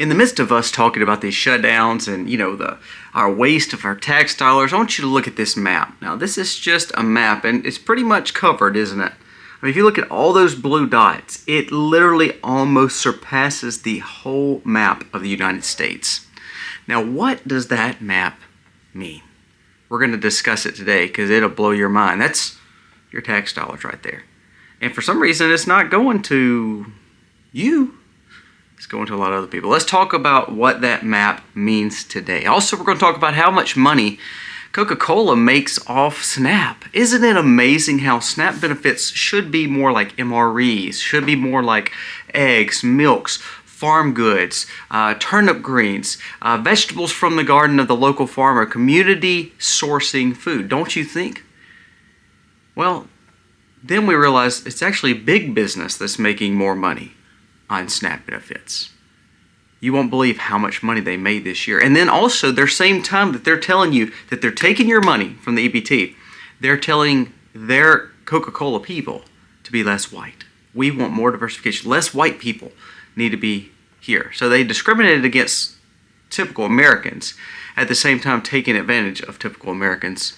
in the midst of us talking about these shutdowns and, our waste of our tax dollars, I want you to look at this map. Now, this is just a map, and it's pretty much covered, isn't it? I mean, if you look at all those blue dots, it literally almost surpasses the whole map of the United States. Now, what does that map mean? We're going to discuss it today because it'll blow your mind. That's your tax dollars right there. And for some reason, it's not going to you. It's going to a lot of other people. Let's talk about what that map means today. Also, we're going to talk about how much money Coca-Cola makes off SNAP. Isn't it amazing how SNAP benefits should be more like MREs, should be more like eggs, milks, farm goods, turnip greens, vegetables from the garden of the local farmer, community sourcing food, don't you think? Well, then we realize it's actually big business that's making more money on SNAP benefits. You won't believe how much money they made this year. And then also, their same time that they're telling you that they're taking your money from the EBT, they're telling their Coca-Cola people to be less white. We want more diversification. Less white people need to be here. So they discriminated against typical Americans, at the same time taking advantage of typical Americans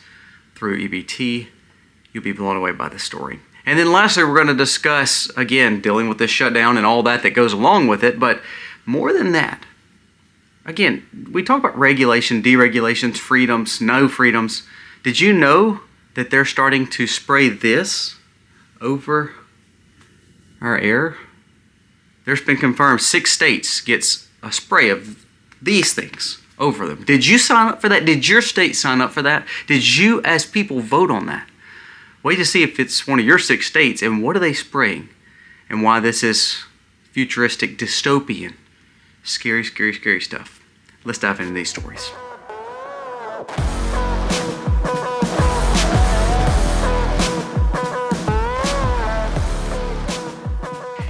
through EBT. You'll be blown away by this story. And then lastly, we're going to discuss, again, dealing with this shutdown and all that goes along with it. But more than that, again, we talk about regulation, deregulations, freedoms, no freedoms. Did you know that they're starting to spray this over our air? There's been confirmed 6 states gets a spray of these things over them. Did you sign up for that? Did your state sign up for that? Did you as people vote on that? Wait to see if it's one of your 6 states and what are they spraying and why this is futuristic, dystopian, scary, scary, scary stuff. Let's dive into these stories.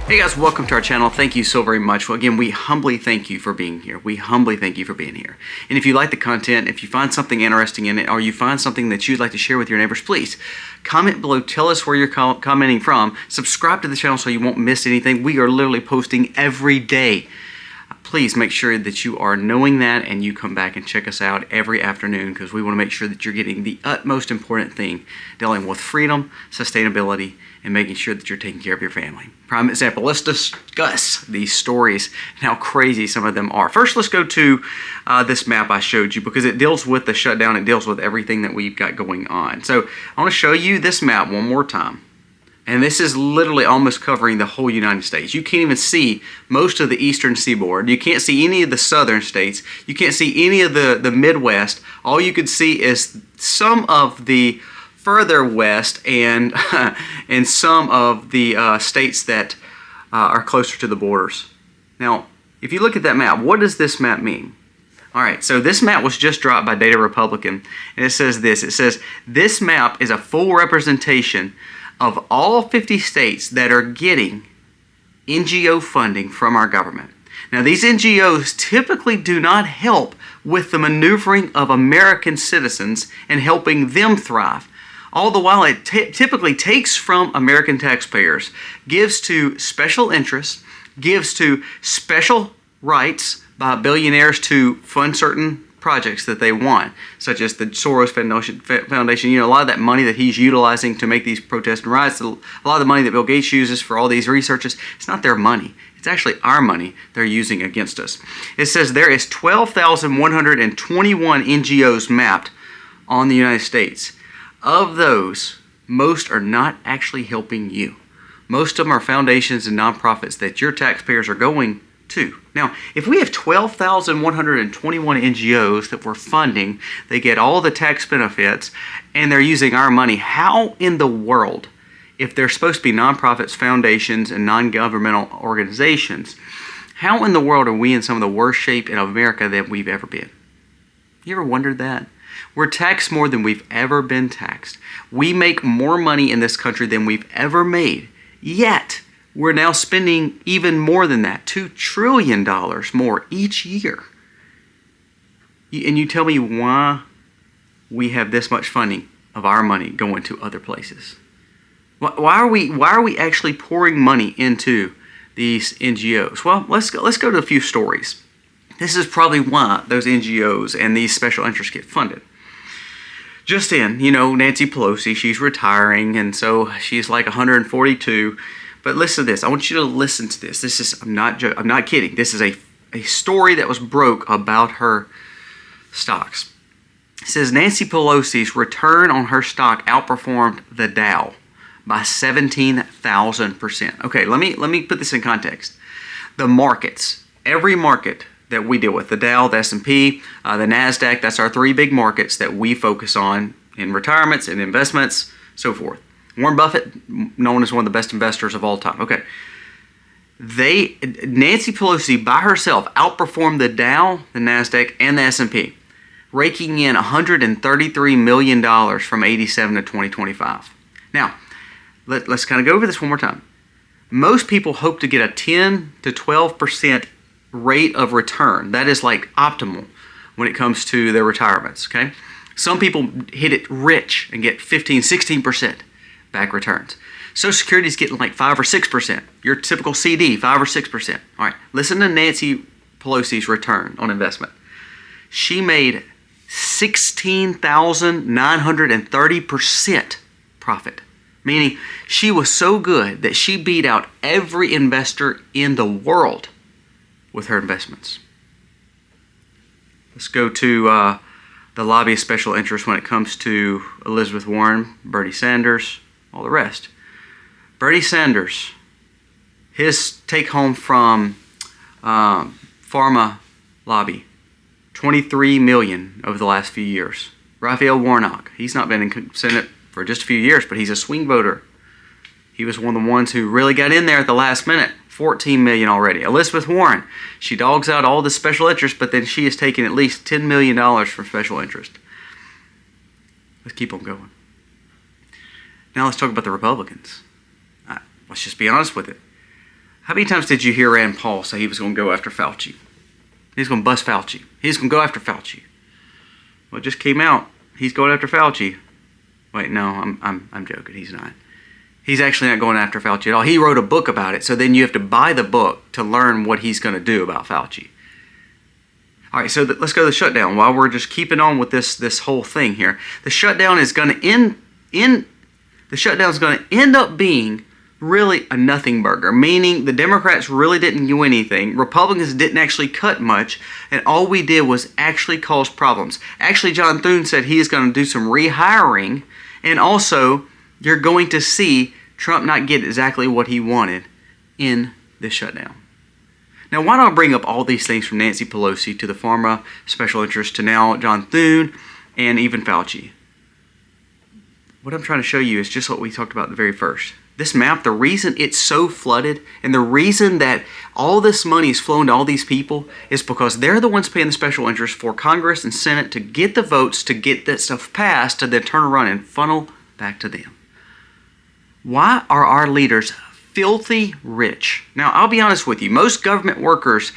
Hey guys, welcome to our channel. Thank you so very much. Well, again, we humbly thank you for being here. We humbly thank you for being here. And if you like the content, if you find something interesting in it, or you find something that you'd like to share with your neighbors, please comment below. Tell us where you're commenting from. Subscribe to the channel so you won't miss anything. We are literally posting every day. Please make sure that you are knowing that and you come back and check us out every afternoon because we want to make sure that you're getting the utmost important thing dealing with freedom, sustainability, and making sure that you're taking care of your family. Prime example, let's discuss these stories and how crazy some of them are. First, let's go to this map I showed you because it deals with the shutdown. It deals with everything that we've got going on. So I want to show you this map one more time. And this is literally almost covering the whole United States. You can't even see most of the eastern seaboard. You can't see any of the southern states. You can't see any of the Midwest. All you could see is some of the further west and and some of the states that are closer to the borders. Now, if you look at that map, what does this map mean? All right, so this map was just dropped by Data Republican, and it says this. It says, this map is a full representation of all 50 states that are getting NGO funding from our government. Now, these NGOs typically do not help with the maneuvering of American citizens and helping them thrive. All the while, it typically takes from American taxpayers, gives to special interests, gives to special rights by billionaires to fund certain projects that they want, such as the Soros Foundation. You know, a lot of that money that he's utilizing to make these protests and riots, a lot of the money that Bill Gates uses for all these researches, it's not their money. It's actually our money they're using against us. It says there is 12,121 NGOs mapped on the United States. Of those, most are not actually helping you. Most of them are foundations and nonprofits that your taxpayers are going to. Now, if we have 12,121 NGOs that we're funding, they get all the tax benefits, and they're using our money, how in the world, if they're supposed to be nonprofits, foundations, and non-governmental organizations, how in the world are we in some of the worst shape in America that we've ever been? You ever wondered that? We're taxed more than we've ever been taxed. We make more money in this country than we've ever made. Yet, we're now spending even more than that, $2 trillion more each year. And you tell me why we have this much funding of our money going to other places. Why are we actually pouring money into these NGOs? Well, let's go to a few stories. This is probably why those NGOs and these special interests get funded. Just in, Nancy Pelosi, she's retiring, and so she's like 142. But listen to this. I want you to listen to this. This is, I'm not kidding. This is a story that was broke about her stocks. It says Nancy Pelosi's return on her stock outperformed the Dow by 17,000%. Okay, let me put this in context. The markets, every market that we deal with, the Dow, the S&P, the NASDAQ, that's our three big markets that we focus on in retirements and investments, so forth. Warren Buffett, known as one of the best investors of all time. Okay. Nancy Pelosi by herself outperformed the Dow, the NASDAQ, and the S&P, raking in $133 million from 87 to 2025. Now, let's kind of go over this one more time. Most people hope to get a 10 to 12% rate of return. That is like optimal when it comes to their retirements, okay? Some people hit it rich and get 15, 16% back returns. Social Security is getting like 5 or 6%. Your typical CD, 5 or 6%. All right, listen to Nancy Pelosi's return on investment. She made 16,930% profit, meaning she was so good that she beat out every investor in the world with her investments. Let's go to the lobby of special interest when it comes to Elizabeth Warren, Bernie Sanders, all the rest. Bernie Sanders, his take home from pharma lobby, $23 million over the last few years. Raphael Warnock, he's not been in Senate for just a few years, but he's a swing voter. He was one of the ones who really got in there at the last minute. $14 million already. Elizabeth Warren, she dogs out all the special interest, but then she has taken at least $10 million from special interest. Let's keep on going. Now let's talk about the Republicans. Let's just be honest with it. How many times did you hear Rand Paul say he was going to go after Fauci? He's going to bust Fauci. He's going to go after Fauci. Well, it just came out. He's going after Fauci. Wait, no, I'm joking. He's not. He's actually not going after Fauci at all. He wrote a book about it, so then you have to buy the book to learn what he's going to do about Fauci. All right, so let's go to the shutdown. While we're just keeping on with this whole thing here, the shutdown is going to end up being really a nothing burger, meaning the Democrats really didn't do anything. Republicans didn't actually cut much, and all we did was actually cause problems. Actually, John Thune said he is going to do some rehiring, and also you're going to see Trump not get exactly what he wanted in this shutdown. Now, why don't I bring up all these things from Nancy Pelosi to the pharma special interest to now John Thune and even Fauci? What I'm trying to show you is just what we talked about at the very first. This map, the reason it's so flooded and the reason that all this money is flowing to all these people is because they're the ones paying the special interest for Congress and Senate to get the votes to get that stuff passed to then turn around and funnel back to them. Why are our leaders filthy rich? Now, I'll be honest with you. Most government workers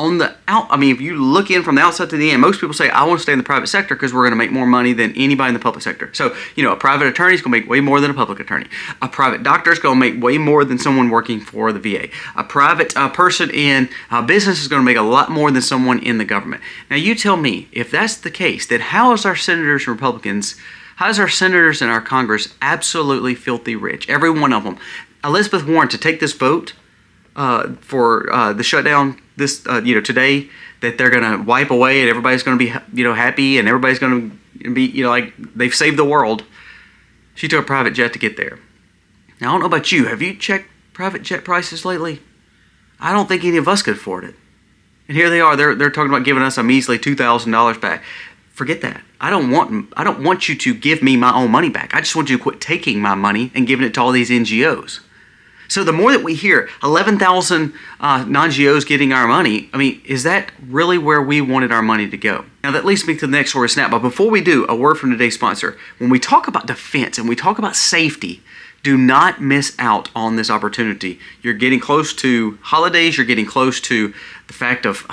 if you look in from the outside to the end, most people say, I want to stay in the private sector because we're going to make more money than anybody in the public sector. So, a private attorney is going to make way more than a public attorney. A private doctor is going to make way more than someone working for the VA. A private person in business is going to make a lot more than someone in the government. Now, you tell me, if that's the case, then how is our senators and Republicans, how is our senators and our Congress absolutely filthy rich? Every one of them. Elizabeth Warren, to take this vote for the shutdown today, that they're going to wipe away and everybody's going to be happy and everybody's going to be like they've saved the world. She took a private jet to get there. Now, I don't know about you. Have you checked private jet prices lately? I don't think any of us could afford it. And here they are. They're talking about giving us a measly $2,000 back. Forget that. I don't want you to give me my own money back. I just want you to quit taking my money and giving it to all these NGOs. So the more that we hear 11,000 non-GOs getting our money, is that really where we wanted our money to go? Now that leads me to the next story snap. But before we do, a word from today's sponsor. When we talk about defense and we talk about safety, do not miss out on this opportunity. You're getting close to holidays. You're getting close to the fact of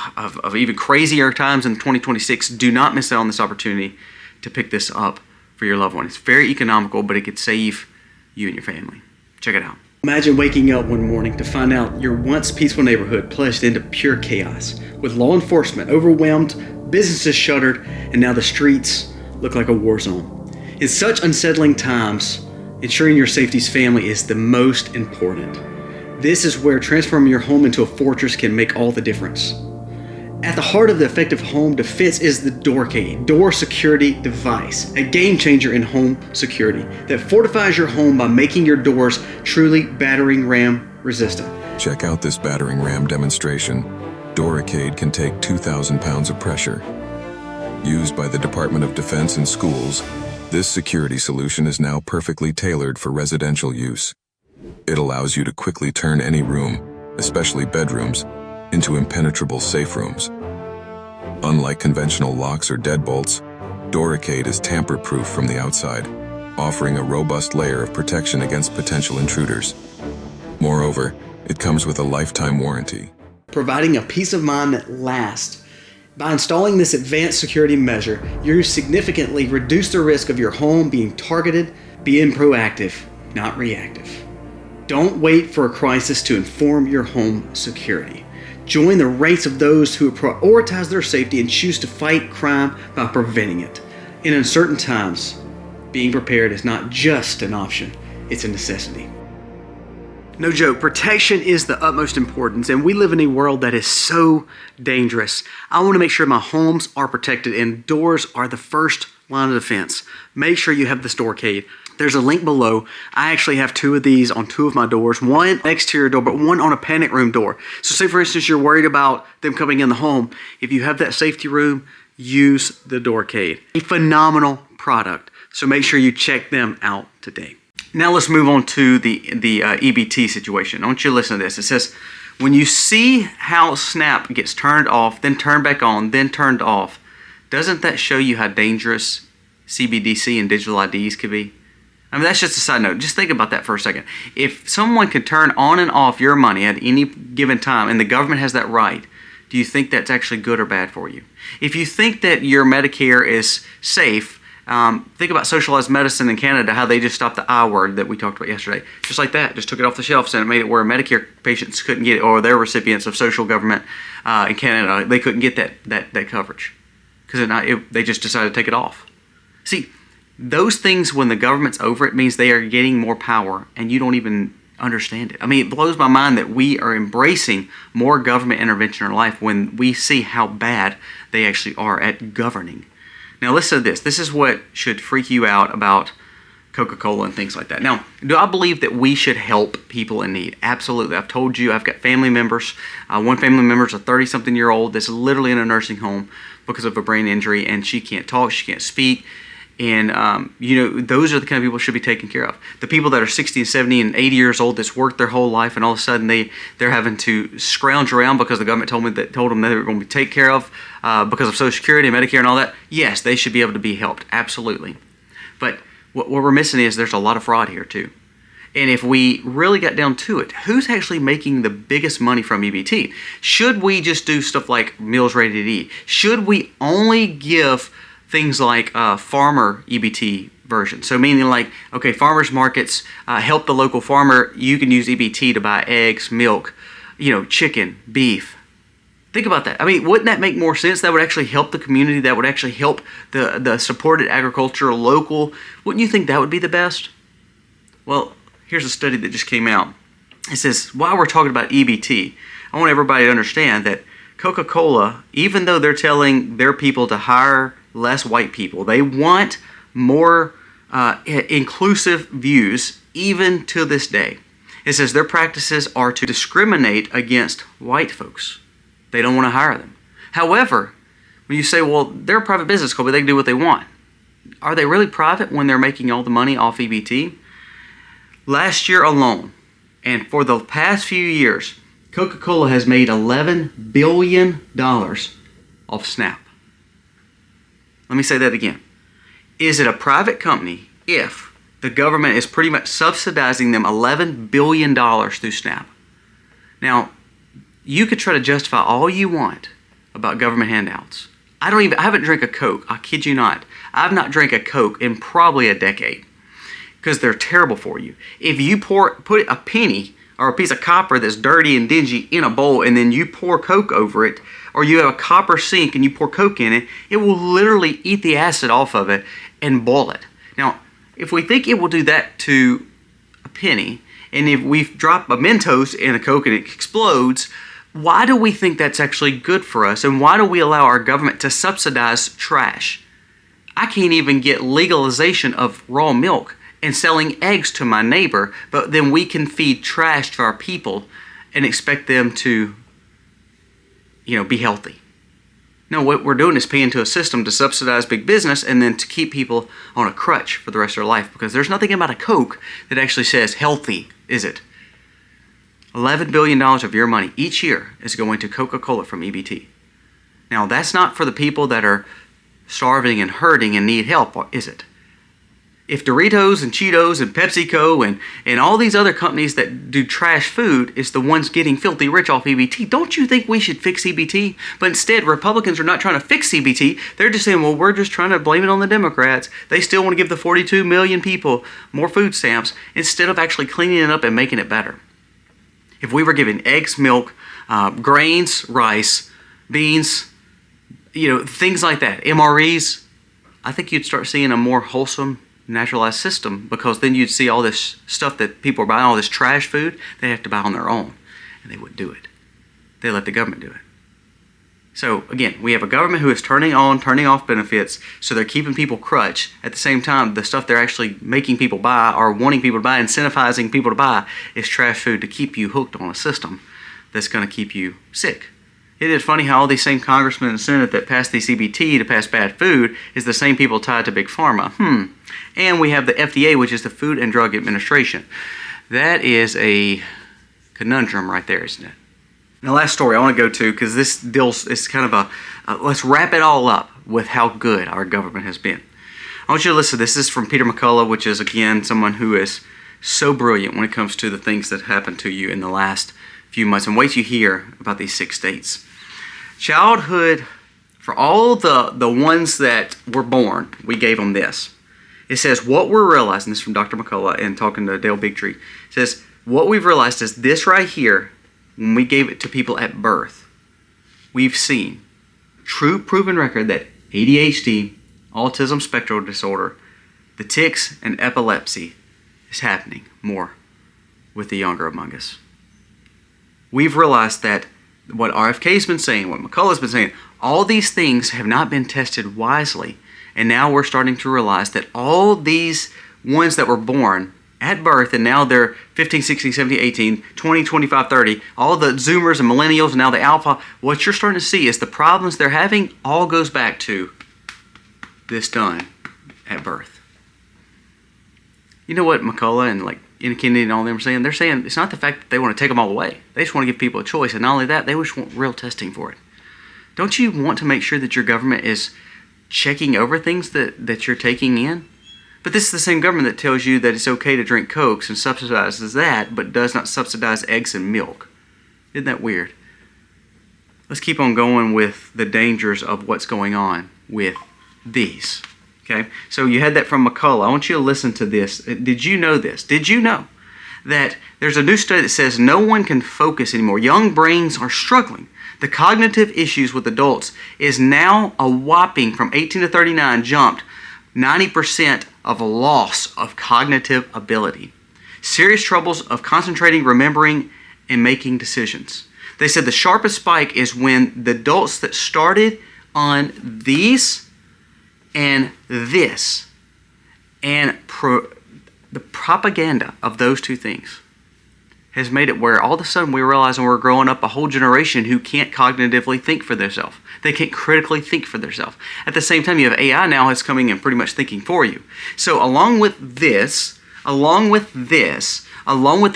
even crazier times in 2026. Do not miss out on this opportunity to pick this up for your loved one. It's very economical, but it could save you and your family. Check it out. Imagine waking up one morning to find out your once peaceful neighborhood plunged into pure chaos, with law enforcement overwhelmed, businesses shuttered, and now the streets look like a war zone. In such unsettling times, ensuring your safety's family is the most important. This is where transforming your home into a fortress can make all the difference. At the heart of the effective home defense is the Doorcade, door security device, a game changer in home security that fortifies your home by making your doors truly battering ram resistant. Check out this battering ram demonstration. Doorcade can take 2,000 pounds of pressure. Used by the Department of Defense in schools, this security solution is now perfectly tailored for residential use. It allows you to quickly turn any room, especially bedrooms, into impenetrable safe rooms. Unlike conventional locks or deadbolts, Doorcade is tamper-proof from the outside, offering a robust layer of protection against potential intruders. Moreover, it comes with a lifetime warranty, providing a peace of mind that lasts. By installing this advanced security measure, you significantly reduce the risk of your home being targeted, being proactive, not reactive. Don't wait for a crisis to inform your home security. Join the ranks of those who prioritize their safety and choose to fight crime by preventing it. In uncertain times, being prepared is not just an option, it's a necessity. No joke, protection is the utmost importance, and we live in a world that is so dangerous. I want to make sure my homes are protected, and doors are the first line of defense. Make sure you have this Doorcade. There's a link below. I actually have 2 of these on 2 of my doors, one exterior door, but one on a panic room door. So say for instance, you're worried about them coming in the home. If you have that safety room, use the Doorcade. A phenomenal product. So make sure you check them out today. Now let's move on to the EBT situation. I want you to listen to this. It says, when you see how SNAP gets turned off, then turned back on, then turned off, doesn't that show you how dangerous CBDC and digital IDs could be? I mean, that's just a side note. Just think about that for a second. If someone can turn on and off your money at any given time, and the government has that right, do you think that's actually good or bad for you? If you think that your Medicare is safe, think about socialized medicine in Canada, how they just stopped the I word that we talked about yesterday. Just like that, just took it off the shelves and it made it where Medicare patients couldn't get it, or their recipients of social government in Canada, they couldn't get that coverage because they just decided to take it off. See, those things, when the government's over it, means they are getting more power and you don't even understand it. I mean, it blows my mind that we are embracing more government intervention in our life when we see how bad they actually are at governing. Now listen to this. This is what should freak you out about Coca-Cola and things like that. Now, do I believe that we should help people in need? Absolutely. I've told you, I've got family members. One family member is a 30-something-year-old that's literally in a nursing home because of a brain injury, and she can't talk, she can't speak. And, those are the kind of people who should be taken care of. The people that are 60 and 70 and 80 years old that's worked their whole life and all of a sudden they're having to scrounge around because the government told them that they were going to be taken care of because of Social Security and Medicare and all that. Yes, they should be able to be helped. Absolutely. But what we're missing is there's a lot of fraud here too. And if we really got down to it, who's actually making the biggest money from EBT? Should we just do stuff like Meals Ready to Eat? Should we only give things like farmer EBT version? So meaning like, okay, farmers markets help the local farmer. You can use EBT to buy eggs, milk, chicken, beef. Think about that. I mean, wouldn't that make more sense? That would actually help the community. That would actually help the supported agriculture local. Wouldn't you think that would be the best? Well, here's a study that just came out. It says, while we're talking about EBT, I want everybody to understand that Coca-Cola, even though they're telling their people to hire less white people, they want more inclusive views even to this day. It says their practices are to discriminate against white folks. They don't want to hire them. However, when you say, well, they're a private business, Colby, they can do what they want. Are they really private when they're making all the money off EBT? Last year alone, and for the past few years, Coca-Cola has made $11 billion off SNAP. Let me say that again. Is it a private company if the government is pretty much subsidizing them $11 billion through SNAP? Now, you could try to justify all you want about government handouts. I haven't drank a Coke. I kid you not. I've not drank a Coke in probably a decade. because they're terrible for you. If you put a penny or a piece of copper that's dirty and dingy in a bowl and then you pour Coke over it, or you have a copper sink and you pour Coke in it, it will literally eat the acid off of it and boil it. Now, if we think it will do that to a penny, and if we drop a Mentos in a Coke and it explodes, why do we think that's actually good for us? And why do we allow our government to subsidize trash? I can't even get legalization of raw milk and selling eggs to my neighbor, but then we can feed trash to our people and expect them to, be healthy. No, what we're doing is paying to a system to subsidize big business and then to keep people on a crutch for the rest of their life, because there's nothing about a Coke that actually says healthy, is it? $11 billion of your money each year is going to Coca-Cola from EBT. Now, that's not for the people that are starving and hurting and need help, is it? If Doritos and Cheetos and PepsiCo and all these other companies that do trash food is the ones getting filthy rich off EBT, don't you think we should fix EBT? But instead, Republicans are not trying to fix EBT. They're just saying, well, we're just trying to blame it on the Democrats. They still want to give the 42 million people more food stamps instead of actually cleaning it up and making it better. If we were giving eggs, milk, grains, rice, beans, things like that, MREs, I think you'd start seeing a more wholesome, naturalized system, because then you'd see all this stuff that people are buying, all this trash food, they have to buy on their own, and they wouldn't do it. They let the government do it. So again, we have a government who is turning on, turning off benefits, so they're keeping people crutch. At the same time, the stuff they're actually making people buy or wanting people to buy, incentivizing people to buy, is trash food to keep you hooked on a system that's going to keep you sick. It is funny how all these same congressmen in the Senate that passed the CBT to pass bad food is the same people tied to Big Pharma. And we have the FDA, which is the Food and Drug Administration. That is a conundrum right there, isn't it? Now, last story I want to go to, because this deals, is kind of let's wrap it all up with how good our government has been. I want you to listen. This is from Peter McCullough, which is, again, someone who is so brilliant when it comes to the things that happened to you in the last few months. And wait till you hear about these 6 states. Childhood, for all the ones that were born, we gave them this. It says, what we're realizing, this is from Dr. McCullough and talking to Dale Bigtree, it says, what we've realized is this right here, when we gave it to people at birth, we've seen true proven record that ADHD, autism spectrum disorder, the tics, and epilepsy is happening more with the younger among us. We've realized that what RFK's been saying, what McCullough's been saying, all these things have not been tested wisely. And now we're starting to realize that all these ones that were born at birth, and now they're 15, 16, 17, 18, 20, 25, 30, all the Zoomers and Millennials and now the Alpha, what you're starting to see is the problems they're having all goes back to this done at birth. You know what McCullough and Kennedy and all them are saying? They're saying it's not the fact that they want to take them all away. They just want to give people a choice. And not only that, they just want real testing for it. Don't you want to make sure that your government is checking over things that you're taking in? But this is the same government that tells you that it's okay to drink Cokes and subsidizes that, but does not subsidize eggs and milk. Isn't that weird? Let's keep on going with the dangers of what's going on with these. Okay, so you had that from McCullough. I want you to listen to this. Did you know this? Did you know that there's a new study that says no one can focus anymore? Young brains are struggling. The cognitive issues with adults is now a whopping, from 18 to 39, jumped 90% of a loss of cognitive ability. Serious troubles of concentrating, remembering, and making decisions. They said the sharpest spike is when the adults that started on these and this, and the propaganda of those two things has made it where all of a sudden we realize we're growing up a whole generation who can't cognitively think for themselves. They can't critically think for themselves. At the same time, you have AI now that's coming and pretty much thinking for you. So along with the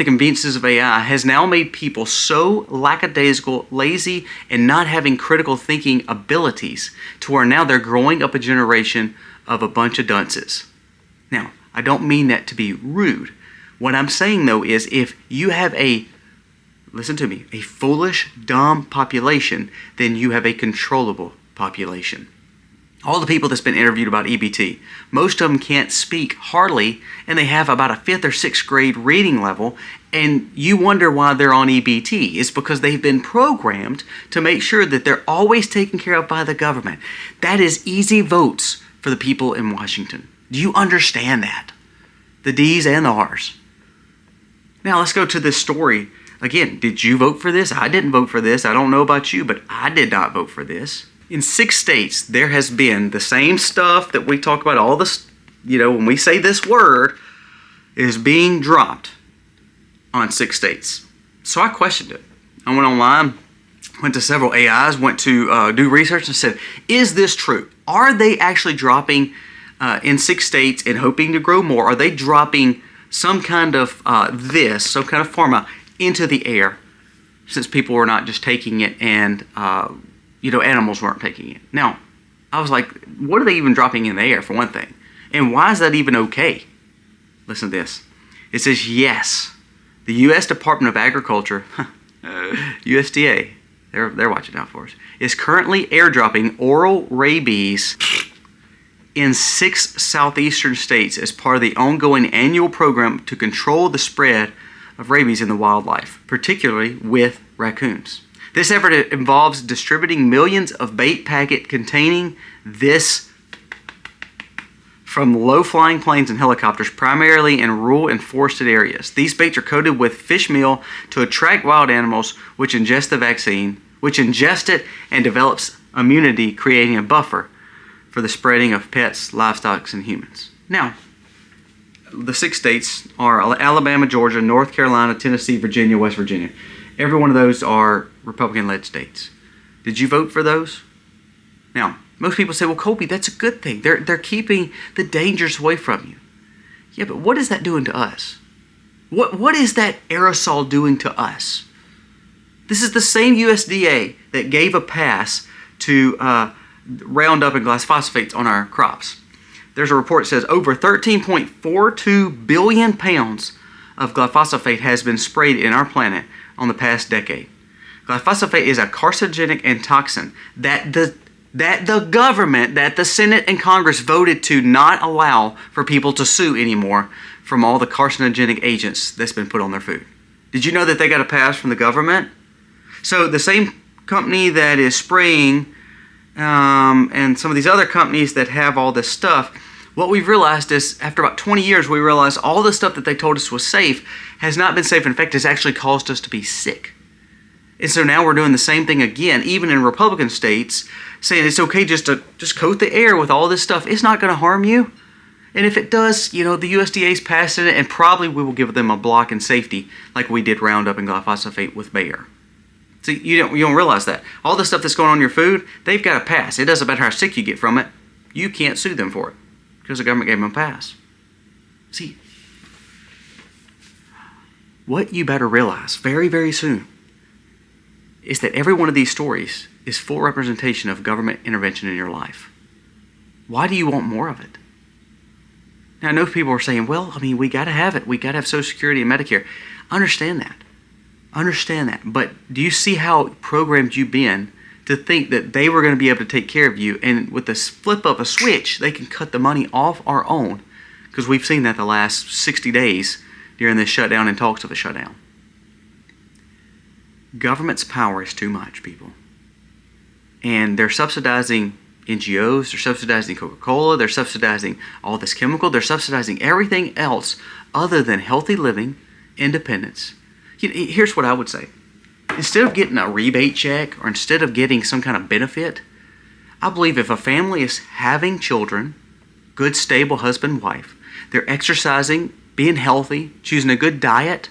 conveniences of AI, has now made people so lackadaisical, lazy, and not having critical thinking abilities to where now they're growing up a generation of a bunch of dunces. Now, I don't mean that to be rude. What I'm saying, though, is if you have listen to me, a foolish, dumb population, then you have a controllable population. All the people that's been interviewed about EBT, most of them can't speak hardly, and they have about a 5th or 6th grade reading level, and you wonder why they're on EBT. It's because they've been programmed to make sure that they're always taken care of by the government. That is easy votes for the people in Washington. Do you understand that? The D's and the R's. Now let's go to this story. Again, did you vote for this? I didn't vote for this. I don't know about you, but I did not vote for this. In 6 states, there has been the same stuff that we talk about, all this, when we say this word, is being dropped on 6 states. So I questioned it. I went online, went to several AIs, went to do research and said, is this true? Are they actually dropping in 6 states and hoping to grow more? Are they dropping some kind of some kind of pharma into the air, since people were not just taking it and animals weren't taking it? Now, I was like, what are they even dropping in the air, for one thing? And why is that even okay? Listen to this. It says, yes, the U.S. Department of Agriculture, USDA, they're watching out for us, is currently airdropping oral rabies in 6 southeastern states as part of the ongoing annual program to control the spread of rabies in the wildlife, particularly with raccoons. This effort involves distributing millions of bait packets containing this from low-flying planes and helicopters, primarily in rural and forested areas. These baits are coated with fish meal to attract wild animals which ingest the vaccine, which ingest it and develops immunity, creating a buffer for the spreading of pets, livestock, and humans. Now, the 6 states are Alabama, Georgia, North Carolina, Tennessee, Virginia, West Virginia. Every one of those are Republican-led states. Did you vote for those? Now, most people say, well, Colby, that's a good thing. They're keeping the dangers away from you. Yeah, but what is that doing to us? What is that aerosol doing to us? This is the same USDA that gave a pass to Roundup and glyphosates on our crops. There's a report that says over 13.42 billion pounds of glyphosate has been sprayed in our planet on the past decade. Glyphosate is a carcinogenic and toxin that the government, that the Senate and Congress voted to not allow for people to sue anymore from all the carcinogenic agents that's been put on their food. Did you know that they got a pass from the government? So the same company that is spraying and some of these other companies that have all this stuff, what we've realized is after about 20 years, we realized all the stuff that they told us was safe has not been safe. In fact, it's actually caused us to be sick. And so now we're doing the same thing again, even in Republican states, saying it's okay just to coat the air with all this stuff. It's not going to harm you. And if it does, the USDA's passing it, and probably we will give them a block in safety like we did Roundup and glyphosate with Bayer. See, you don't realize that. All the stuff that's going on in your food, they've got a pass. It doesn't matter how sick you get from it. You can't sue them for it because the government gave them a pass. See, what you better realize very, very soon is that every one of these stories is full representation of government intervention in your life. Why do you want more of it? Now, I know people are saying, well, we got to have it. We got to have Social Security and Medicare. Understand that. But do you see how programmed you've been to think that they were going to be able to take care of you, and with the flip of a switch, they can cut the money off our own? Because we've seen that the last 60 days during this shutdown and talks of a shutdown. Government's power is too much, people. And they're subsidizing NGOs, they're subsidizing Coca-Cola, they're subsidizing all this chemical, they're subsidizing everything else other than healthy living, independence. Here's what I would say. Instead of getting a rebate check or instead of getting some kind of benefit, I believe if a family is having children, good, stable husband, wife, they're exercising, being healthy, choosing a good diet,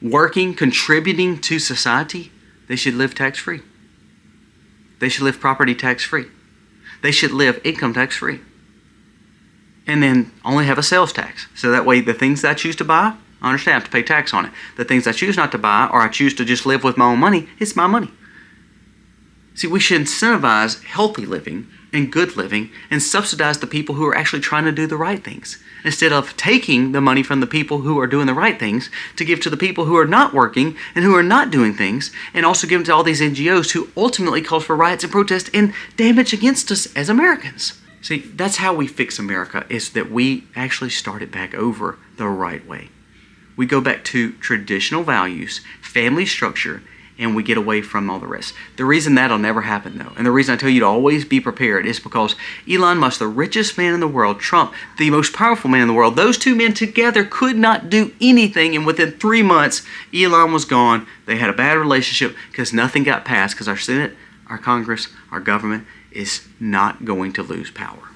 working, contributing to society, they should live tax-free. They should live property tax-free. They should live income tax-free. And then only have a sales tax. So that way the things that I choose to buy, I understand I have to pay tax on it. The things I choose not to buy, or I choose to just live with my own money, it's my money. See, we should incentivize healthy living and good living and subsidize the people who are actually trying to do the right things, instead of taking the money from the people who are doing the right things to give to the people who are not working and who are not doing things, and also give them to all these NGOs who ultimately cause for riots and protests and damage against us as Americans. See, that's how we fix America, is that we actually start it back over the right way. We go back to traditional values, family structure, and we get away from all the rest. The reason that'll never happen, though, and the reason I tell you to always be prepared, is because Elon Musk, the richest man in the world, Trump, the most powerful man in the world, those two men together could not do anything, and within 3 months, Elon was gone. They had a bad relationship because nothing got passed, because our Senate, our Congress, our government is not going to lose power.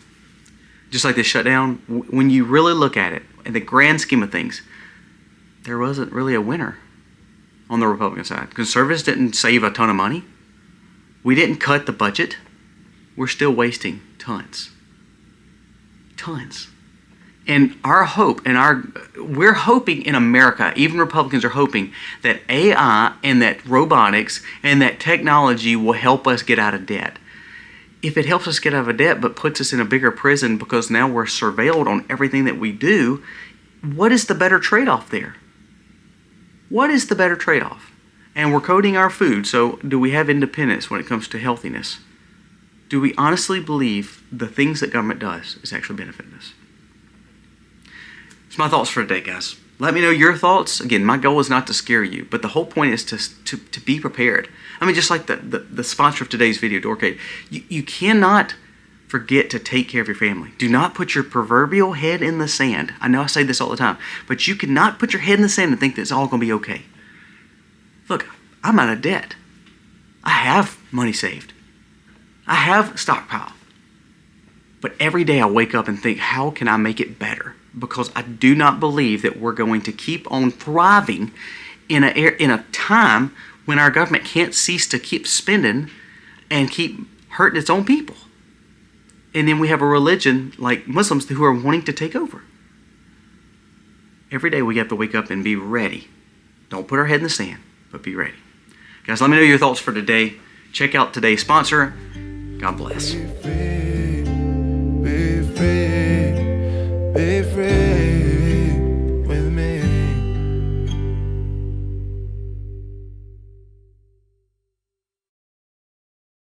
Just like this shutdown, when you really look at it, in the grand scheme of things, there wasn't really a winner on the Republican side. Conservatives didn't save a ton of money. We didn't cut the budget. We're still wasting tons. Tons. And our hope, we're hoping in America, even Republicans are hoping, that AI and that robotics and that technology will help us get out of debt. If it helps us get out of debt but puts us in a bigger prison because now we're surveilled on everything that we do, what is the better trade-off there? What is the better trade-off? And we're coding our food, so do we have independence when it comes to healthiness? Do we honestly believe the things that government does is actually benefiting us? It's my thoughts for today, guys. Let me know your thoughts. Again, my goal is not to scare you, but the whole point is to be prepared. I mean, just like the sponsor of today's video, Dorcade, you cannot forget to take care of your family. Do not put your proverbial head in the sand. I know I say this all the time, but you cannot put your head in the sand and think that it's all going to be okay. Look, I'm out of debt. I have money saved. I have a stockpile. But every day I wake up and think, how can I make it better? Because I do not believe that we're going to keep on thriving in a time when our government can't cease to keep spending and keep hurting its own people. And then we have a religion like Muslims who are wanting to take over. Every day we have to wake up and be ready. Don't put our head in the sand, but be ready. Guys, let me know your thoughts for today. Check out today's sponsor. God bless.